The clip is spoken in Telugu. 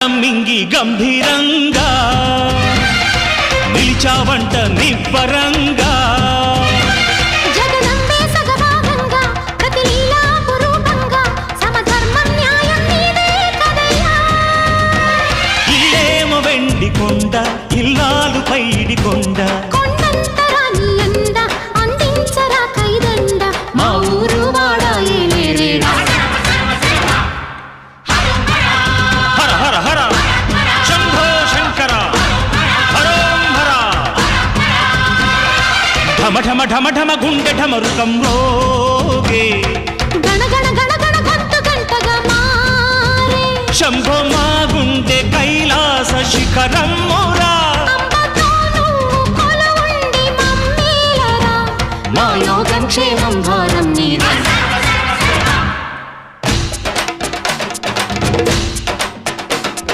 మింగి గంభీరంగా నిలిచావంట నిబ్బరంగా జగనంబే సగభాగంగా ప్రతి లీలా పురూపంగా సమధర్మం న్యాయం నీదే కదయ్యా ఇల్లేమో వెండి కొండ ఇల్లాలు పైడి కొండ కొండంతరా నీ అండ అందించరా కైదండ మా ఊరు వాడా ఏలేరేడా హర హర హర శంభో శంకర హరోం హర ఢమ ఢమ ఢమ ఢమ గుండె ఢమరుకం రోగే గణ గణ గణ గణ గంటు గంటగా మారే శంభో మా గుండె కైలాస శిఖరం మోరా అంబతో నువ్వు కొలువుండి మమ్మేలరా మా యోగం క్షేమం